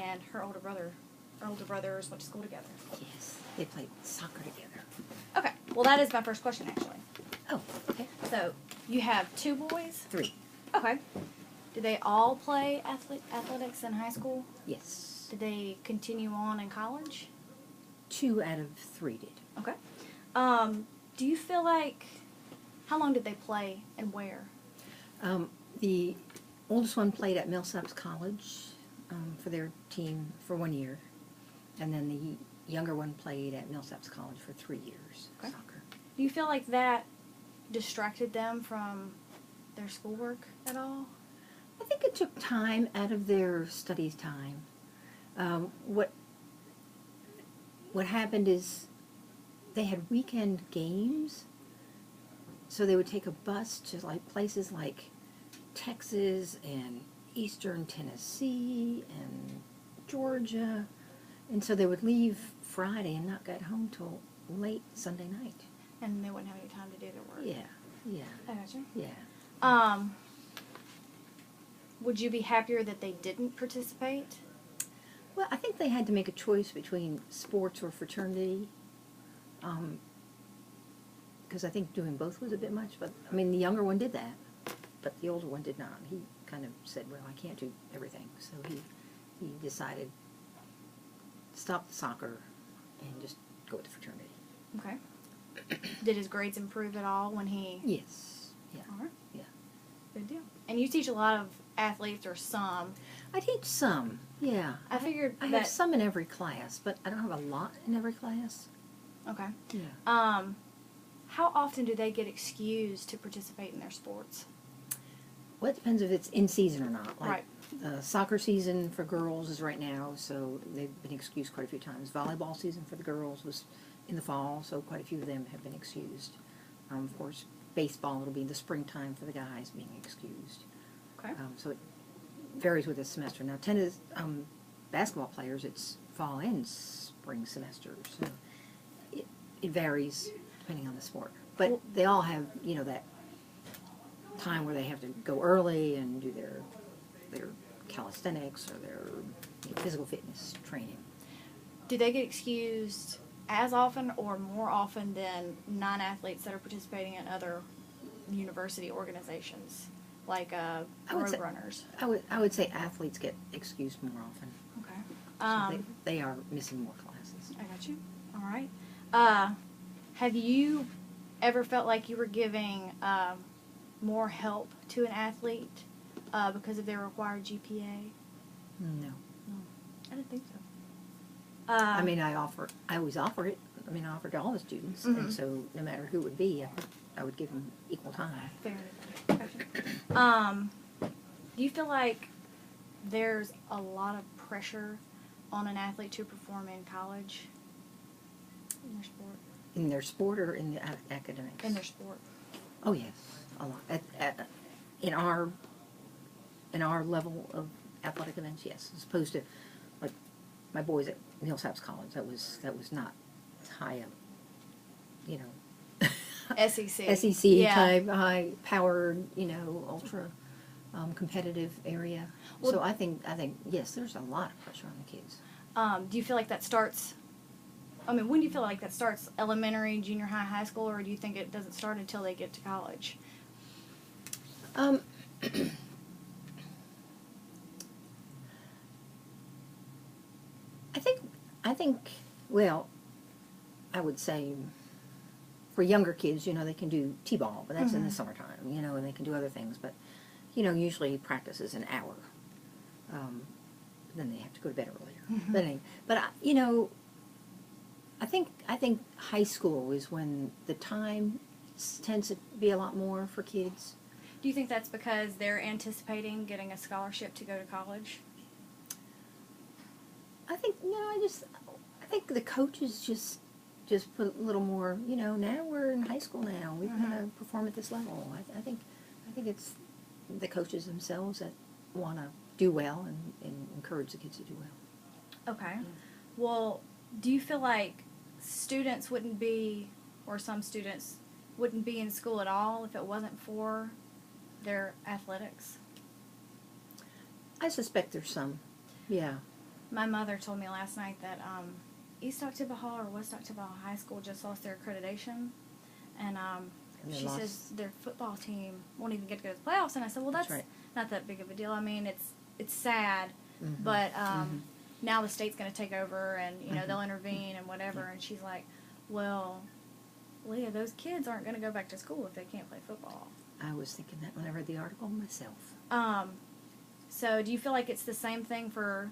and her older brothers went to school together. Yes, they played soccer together. Okay, well that is my first question actually. Oh, okay. So you have 2 boys. 3. Okay. Did they all play athletics in high school? Yes. Did they continue on in college? 2 out of 3 did. Okay. Do you feel like, how long did they play and where? The oldest one played at Millsaps College for their team for 1 year, and then the younger one played at Millsaps College for 3 years. Okay. Soccer. Do you feel like that distracted them from their schoolwork at all? I think it took time out of their studies time. What happened is they had weekend games, so they would take a bus to places like Texas and Eastern Tennessee and Georgia, and so they would leave Friday and not get home till late Sunday night. And they wouldn't have any time to do their work. Yeah. I gotcha. Yeah. Would you be happier that they didn't participate? Well, I think they had to make a choice between sports or fraternity, because I think doing both was a bit much. But I mean, the younger one did that, but the older one did not. He kind of said, "Well, I can't do everything," so he decided to stop the soccer and just go with the fraternity. Okay. Did his grades improve at all when he... Yes. Yeah. All right. Yeah. Good deal. And you teach a lot of athletes, or some. I teach some. Yeah. I figured I that... have some in every class, but I don't have a lot in every class. Okay. Yeah. How often do they get excused to participate in their sports? Well, it depends if it's in season or not. Like, Right. the soccer season for girls is right now, so they've been excused quite a few times. Volleyball season for the girls was in the fall, so quite a few of them have been excused. Of course, baseball, it'll be the springtime for the guys being excused. Okay. So it varies with the semester. Now, tennis, basketball players, it's fall and spring semester, so it varies depending on the sport. But Well- they all have, that time where they have to go early and do their calisthenics or their physical fitness training. Do they get excused as often or more often than non-athletes that are participating in other university organizations, like road runners? I would say athletes get excused more often. Okay. So they are missing more classes. I got you. All right. Have you ever felt like you were giving more help to an athlete because of their required GPA? No. I didn't think so. I mean, I always offer it. I mean, I offer to all the students, and so no matter who it would be, I would give them equal time. Fair enough. Gotcha. Do you feel like there's a lot of pressure on an athlete to perform in college in their sport? In their sport or in the academics? In their sport. Oh yes, a lot. In our level of athletic events, yes. As opposed to, like, my boys at Millsaps College, that was not as high up, SEC. SEC Yeah. type, high powered, ultra competitive area. Well, so I think yes, there's a lot of pressure on the kids. Do you feel like that starts, when do you feel like that starts? Elementary, junior high, high school, or do you think it doesn't start until they get to college? I think, well, I would say for younger kids, they can do t-ball, but that's in the summertime, and they can do other things, but, usually practice is an hour. Then they have to go to bed earlier. But anyway, I think high school is when the time tends to be a lot more for kids. Do you think that's because they're anticipating getting a scholarship to go to college? I think, I think the coaches just put a little more, now we're in high school now, we've got to perform at this level. I think it's the coaches themselves that want to do well and encourage the kids to do well. Okay. Yeah. Well, do you feel like students wouldn't be, or some students wouldn't be in school at all if it wasn't for their athletics? I suspect there's some, yeah. My mother told me last night that East Octavia or West Octavia High School just lost their accreditation, and And they she lost. says their football team won't even get to go to the playoffs. And I said, well, that's That's right. not that big of a deal. I mean, it's sad, Mhm. but now the state's going to take over, and Mhm. they'll intervene and whatever. Yeah. And she's like, well, Leah, those kids aren't going to go back to school if they can't play football. I was thinking that when I read the article myself. So do you feel like it's the same thing for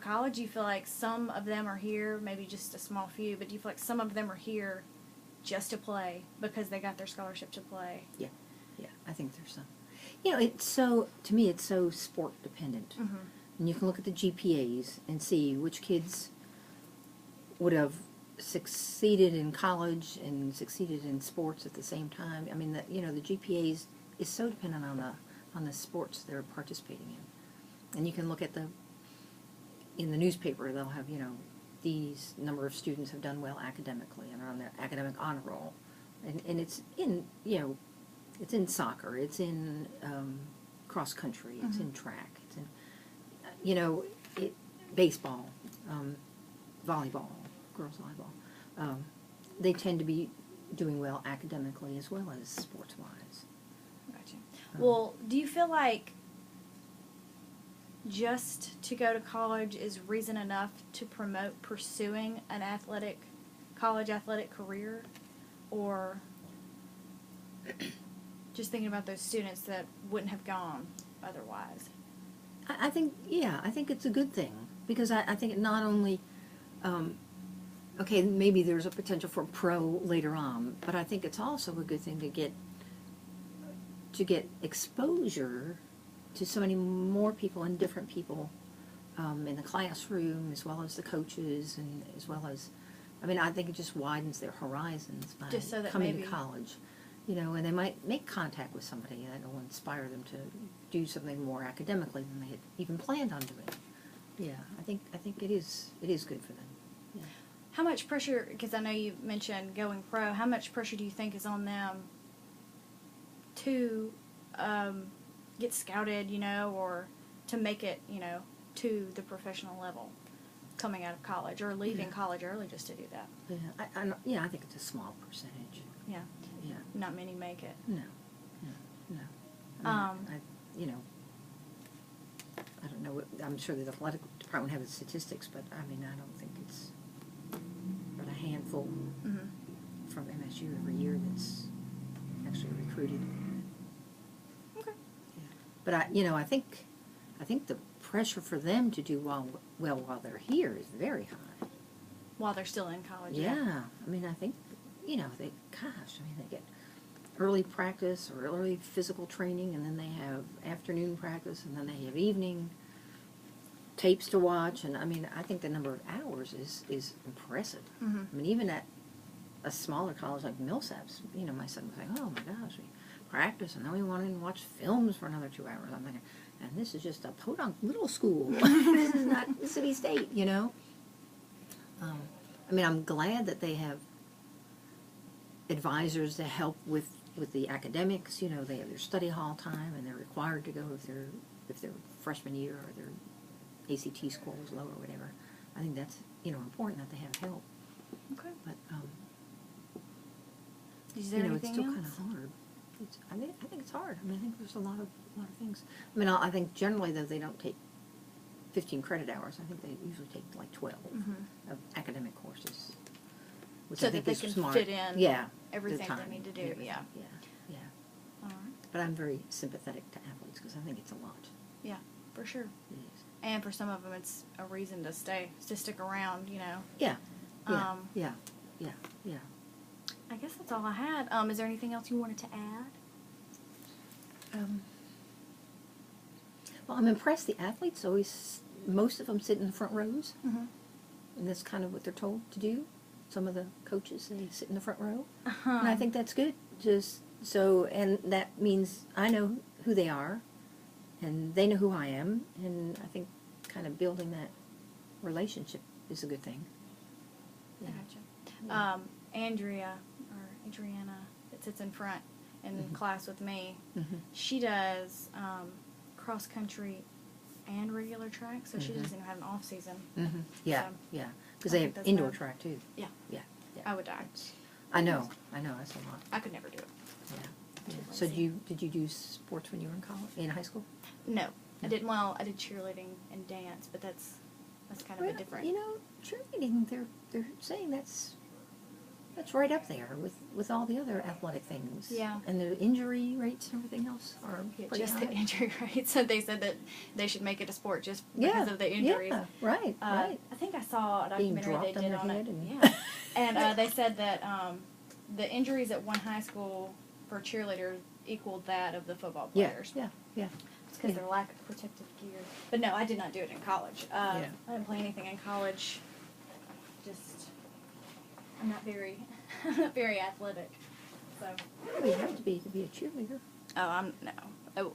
college? Do you feel like some of them are here, maybe just a small few, but do you feel like some of them are here just to play because they got their scholarship to play? Yeah, I think there's some. To me, it's so sport dependent. Mm-hmm. And you can look at the GPAs and see which kids would have succeeded in college and succeeded in sports at the same time. I mean, the GPAs is so dependent on the sports they're participating in. And you can look at in the newspaper, they'll have, these number of students have done well academically and are on their academic honor roll. And it's in, it's in soccer, it's in cross country, it's in track, it's in, baseball, volleyball, girls volleyball. They tend to be doing well academically as well as sports-wise. Gotcha. Well, do you feel like just to go to college is reason enough to promote pursuing an college athletic career? Or just thinking about those students that wouldn't have gone otherwise? I think it's a good thing, because I think it not only, okay, maybe there's a potential for pro later on, but I think it's also a good thing to get exposure to so many more people and different people in the classroom, as well as the coaches, and as well as, I think it just widens their horizons by Just so that coming maybe to college. And they might make contact with somebody that will inspire them to do something more academically than they had even planned on doing. Yeah, I think it is good for them. Yeah. How much pressure, because I know you mentioned going pro, how much pressure do you think is on them to get scouted, or to make it, to the professional level coming out of college, or leaving college early just to do that? Yeah, I think it's a small percentage. Yeah. Yeah. Not many make it. No. I don't know. I'm sure the athletic department have the statistics, but I don't think it's but a handful from MSU every year that's actually recruited. Okay. Yeah. But I think the pressure for them to do well while they're here is very high. While they're still in college. Yeah. I think they get early practice or early physical training, and then they have afternoon practice, and then they have evening tapes to watch, and I think the number of hours is impressive. Mm-hmm. Even at a smaller college like Millsaps, my son was like, oh my gosh, we practice, and then we went in and watch films for another 2 hours. I'm thinking, and this is just a podunk little school. This is not Mississippi State, I'm glad that they have advisors to help with the academics. They have their study hall time, and they're required to go if their freshman year or their ACT score was low or whatever. I think that's important that they have help. Okay. But Is there it's anything still else? kind of hard. I think it's hard. I think there's a lot of things. I think generally though they don't take 15 credit hours. I think they usually take like 12 of academic courses. Which So I think that they is can smart. fit in the everything time they need to and do. everything. Yeah. Yeah. All right. But I'm very sympathetic to athletes because I think it's a lot. Yeah, for sure. It is. And for some of them, it's a reason to stick around. Yeah. Yeah. Um, Yeah. I guess that's all I had. Is there anything else you wanted to add? Well, I'm impressed. The athletes most of them sit in the front rows, Mm-hmm. and that's kind of what they're told to do. Some of the coaches, they sit in the front row, and I think that's good. And that means I know who they are, and they know who I am, and I think kind of building that relationship is a good thing. Yeah. Gotcha. Yeah. Adriana, that sits in front in Mhm. class with me, Mhm. she does cross country and regular track, so she Mhm. doesn't even have an off season. Mm-hmm. Yeah, So, yeah. Because I they think have that's indoor bad. track too. Yeah. Yeah, yeah. I would die. I know, that's a lot. I could never do it. Yeah. Too So lazy. did you do sports when you were in college, in high school? No, I No. did. Well, I did cheerleading and dance, but that's kind of a different. You know, cheerleading, they're saying that's right up there with all the other athletic things. Yeah. And the injury rates and everything else are Yeah, pretty just high. the injury rates. So they said that they should make it a sport just because Yeah, of the injuries. yeah, right, right. I think I saw a Being documentary they dropped on did their on head it. and- Yeah, and they said that the injuries at one high school for cheerleaders equaled that of the football Yeah, players. yeah, yeah. It's because Yeah. their lack of protective gear. But no, I did not do it in college. Yeah. I didn't play anything in college. Just, I'm not very, not very athletic. So, Well, you have to be a cheerleader. no. I went